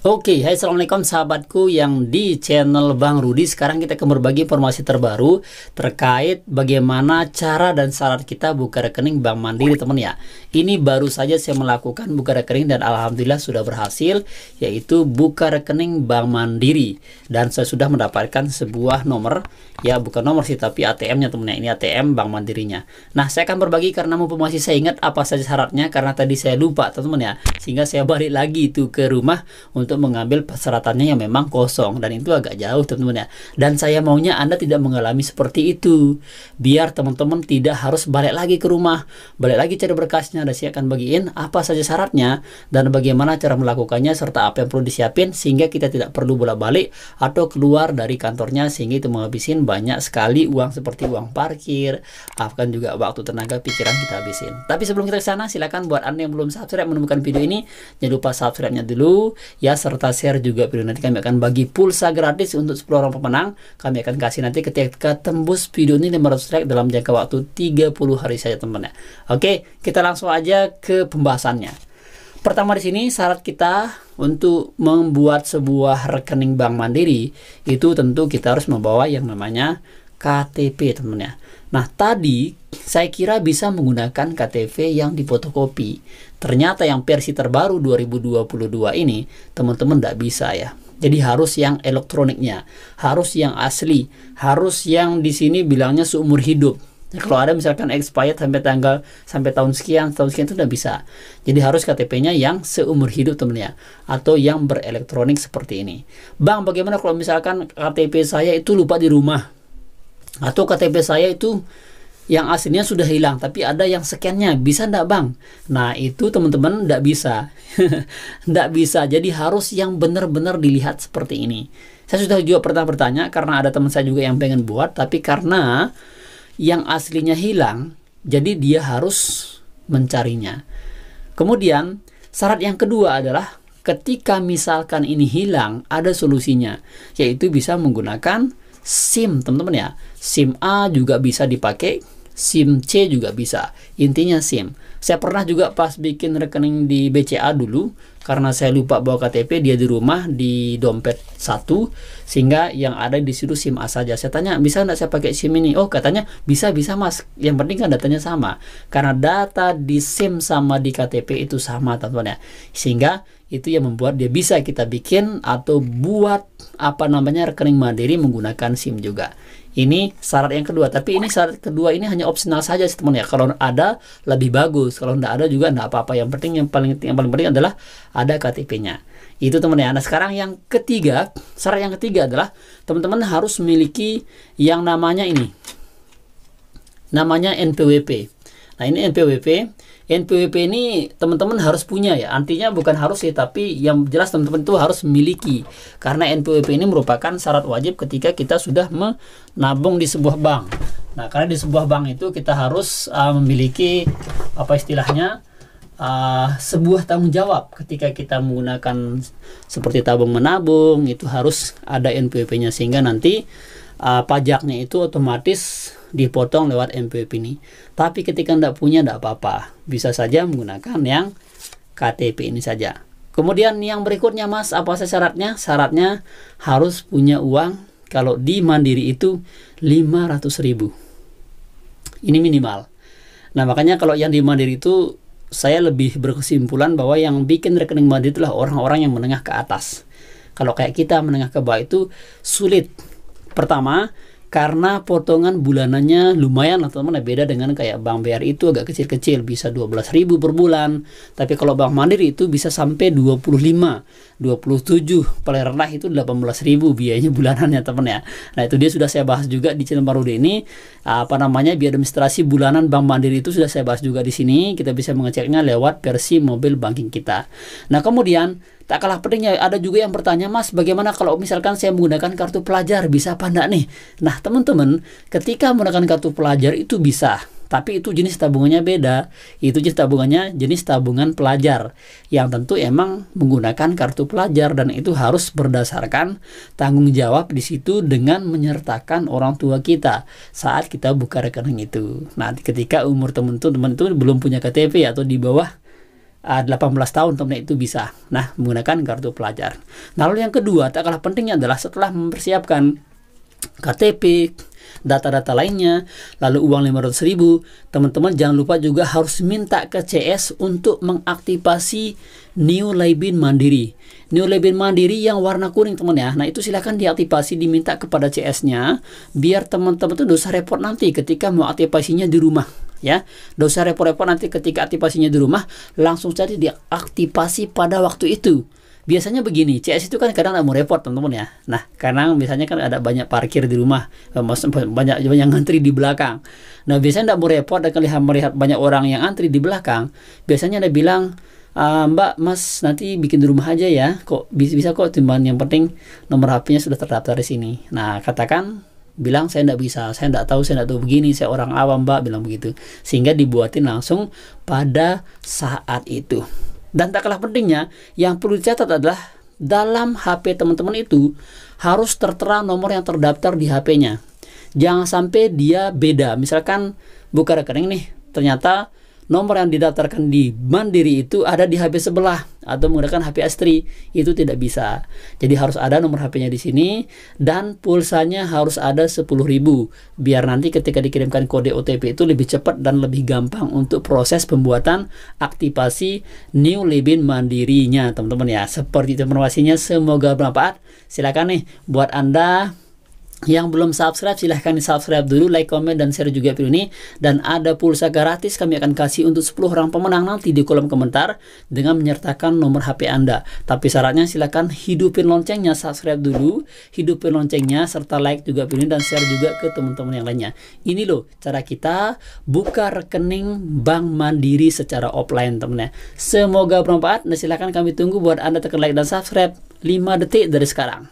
Oke, hai assalamualaikum sahabatku yang di channel Bang Rudi. Sekarang kita akan berbagi informasi terbaru terkait bagaimana cara dan syarat kita buka rekening Bank Mandiri, teman ya. Ini baru saja saya melakukan buka rekening dan alhamdulillah sudah berhasil, yaitu buka rekening Bank Mandiri. Dan saya sudah mendapatkan sebuah nomor, ya bukan nomor sih tapi ATM-nya teman ya. Ini ATM Bank Mandirinya. Nah, saya akan berbagi karena mumpung masih saya ingat apa saja syaratnya, karena tadi saya lupa teman-teman ya. Sehingga saya balik lagi itu ke rumah untuk mengambil persyaratannya yang memang kosong, dan itu agak jauh teman-teman ya. Dan saya maunya Anda tidak mengalami seperti itu, biar teman-teman tidak harus balik lagi ke rumah, balik lagi cari berkasnya. Dan saya akan bagiin apa saja syaratnya dan bagaimana cara melakukannya serta apa yang perlu disiapin, sehingga kita tidak perlu bolak-balik atau keluar dari kantornya, sehingga itu menghabisin banyak sekali uang seperti uang parkir, bahkan juga waktu, tenaga, pikiran kita habisin. Tapi sebelum kita ke sana, silakan buat Anda yang belum subscribe menemukan video ini, jangan lupa subscribe-nya dulu ya, serta share juga video. Nanti kami akan bagi pulsa gratis untuk 10 orang pemenang. Kami akan kasih nanti ketika tembus video ini 500 like dalam jangka waktu 30 hari saja teman-teman ya. Oke, kita langsung aja ke pembahasannya. Pertama di sini syarat kita untuk membuat sebuah rekening Bank Mandiri itu tentu kita harus membawa yang namanya KTP teman ya. Nah, tadi saya kira bisa menggunakan KTP yang difotokopi. Ternyata yang versi terbaru 2022 ini teman-teman tidak bisa ya. Jadi harus yang elektroniknya, harus yang asli, harus yang di sini bilangnya seumur hidup. Nah, kalau ada misalkan expired sampai tahun sekian itu udah bisa. Jadi harus KTP-nya yang seumur hidup teman ya, atau yang berelektronik seperti ini. Bang, bagaimana kalau misalkan KTP saya itu lupa di rumah, atau KTP saya itu yang aslinya sudah hilang tapi ada yang scan-nya, bisa enggak Bang? Nah, itu teman-teman enggak bisa. Enggak bisa. Jadi harus yang benar-benar dilihat seperti ini. Saya sudah juga pernah bertanya karena ada teman saya juga yang pengen buat, tapi karena yang aslinya hilang, jadi dia harus mencarinya. Kemudian syarat yang kedua adalah ketika misalkan ini hilang, ada solusinya, yaitu bisa menggunakan SIM teman-teman ya. SIM A juga bisa dipakai, SIM C juga bisa. Intinya SIM. Saya pernah juga pas bikin rekening di BCA dulu, karena saya lupa bawa KTP, dia di rumah di dompet satu, sehingga yang ada di situ SIM A saja. Saya tanya, bisa nggak saya pakai SIM ini? Oh, katanya bisa Mas. Yang penting kan datanya sama. Karena data di SIM sama di KTP itu sama teman-teman ya. Sehingga itu yang membuat dia bisa kita bikin atau buat rekening mandiri menggunakan SIM juga. Ini syarat yang kedua, tapi ini syarat kedua ini hanya opsional saja teman ya. Kalau ada lebih bagus, kalau tidak ada juga tidak apa-apa. Yang penting yang paling penting adalah ada KTP-nya. Itu teman ya. Nah, sekarang yang ketiga, syarat yang ketiga adalah teman-teman harus memiliki yang namanya ini. Namanya NPWP. Nah, ini NPWP. NPWP ini teman-teman harus punya ya. Artinya bukan harus sih, tapi yang jelas teman-teman itu harus memiliki. Karena NPWP ini merupakan syarat wajib ketika kita sudah menabung di sebuah bank. Nah, karena di sebuah bank itu kita harus memiliki sebuah tanggung jawab ketika kita menggunakan seperti tabung menabung, itu harus ada NPWP-nya, sehingga nanti pajaknya itu otomatis dipotong lewat NPWP ini. Tapi ketika tidak punya tidak apa-apa, bisa saja menggunakan yang KTP ini saja. Kemudian yang berikutnya Mas, apa syaratnya? Syaratnya harus punya uang, kalau di Mandiri itu 500.000. Ini minimal. Nah, makanya kalau yang di Mandiri itu saya lebih berkesimpulan bahwa yang bikin rekening Mandiri itulah orang-orang yang menengah ke atas. Kalau kayak kita menengah ke bawah itu sulit. Pertama, karena potongan bulanannya lumayan lah teman-teman, beda dengan kayak Bank BRI itu agak kecil-kecil, bisa 12.000 per bulan. Tapi kalau Bank Mandiri itu bisa sampai 25, 27, paling rendah itu 18.000 biayanya bulanannya teman ya. Nah, itu dia sudah saya bahas juga di channel Bang Rudi ini. Biaya administrasi bulanan Bank Mandiri itu sudah saya bahas juga di sini. Kita bisa mengeceknya lewat versi mobile banking kita. Nah, kemudian tak kalah pentingnya, ada juga yang bertanya, Mas, bagaimana kalau misalkan saya menggunakan kartu pelajar, bisa apa enggak nih? Nah, teman-teman, ketika menggunakan kartu pelajar itu bisa, tapi itu jenis tabungannya beda. Itu jenis tabungan pelajar, yang tentu emang menggunakan kartu pelajar, dan itu harus berdasarkan tanggung jawab di situ dengan menyertakan orang tua kita saat kita buka rekening itu. Nah, ketika umur teman-teman itu belum punya KTP atau di bawah 18 tahun teman itu bisa. Nah, menggunakan kartu pelajar. Nah, lalu yang kedua, tak kalah pentingnya adalah setelah mempersiapkan KTP, data-data lainnya, lalu uang 500.000, teman-teman jangan lupa juga harus minta ke CS untuk mengaktifasi New Libin Mandiri. New Libin Mandiri yang warna kuning teman ya. Nah, itu silahkan diaktifasi, diminta kepada CS-nya, biar teman-teman tuh dosa repot nanti ketika mau aktifasinya di rumah. Ya, dosa repot-repot nanti ketika aktifasinya di rumah, langsung saja diaktifasi pada waktu itu. Biasanya begini, CS itu kan kadang nggak mau repot teman-teman ya. Nah, kadang biasanya kan ada banyak parkir di rumah, banyak yang ngantri di belakang. Nah, biasanya nggak mau repot dan melihat banyak orang yang antri di belakang. Biasanya ada bilang, Mbak, Mas, nanti bikin di rumah aja ya. Kok bisa kok, cuman yang penting nomor HP-nya sudah terdaftar di sini. Nah, katakan bilang saya tidak bisa, saya tidak tahu begini, saya orang awam Mbak, bilang begitu, sehingga dibuatin langsung pada saat itu. Dan tak kalah pentingnya, yang perlu dicatat adalah dalam HP teman-teman itu harus tertera nomor yang terdaftar di HP-nya. Jangan sampai dia beda, misalkan buka rekening nih, ternyata nomor yang didaftarkan di Mandiri itu ada di HP sebelah atau menggunakan HP Astri, itu tidak bisa. Jadi harus ada nomor HP-nya di sini dan pulsanya harus ada 10.000 biar nanti ketika dikirimkan kode OTP itu lebih cepat dan lebih gampang untuk proses pembuatan aktivasi New Libin Mandirinya teman-teman ya. Seperti itu informasinya, semoga bermanfaat. Silakan nih buat Anda yang belum subscribe, silahkan di subscribe dulu, like, komen, dan share juga video ini. Dan ada pulsa gratis kami akan kasih untuk 10 orang pemenang nanti di kolom komentar dengan menyertakan nomor HP Anda. Tapi syaratnya silahkan hidupin loncengnya, subscribe dulu, hidupin loncengnya, serta like juga video ini dan share juga ke teman-teman yang lainnya. Ini loh cara kita buka rekening Bank Mandiri secara offline teman-teman ya. Semoga bermanfaat dan silahkan kami tunggu buat Anda tekan like dan subscribe 5 detik dari sekarang.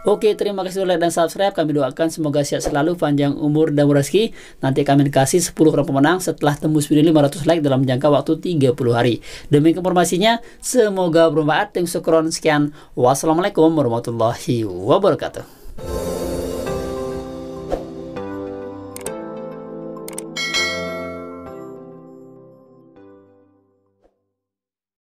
Oke, terima kasih sudah like dan subscribe. Kami doakan semoga sehat selalu, panjang umur dan rezeki. Nanti kami kasih 10 orang pemenang setelah tembus video 500 like dalam jangka waktu 30 hari. Demi informasinya, semoga bermanfaat. Sekian. Wassalamualaikum warahmatullahi wabarakatuh.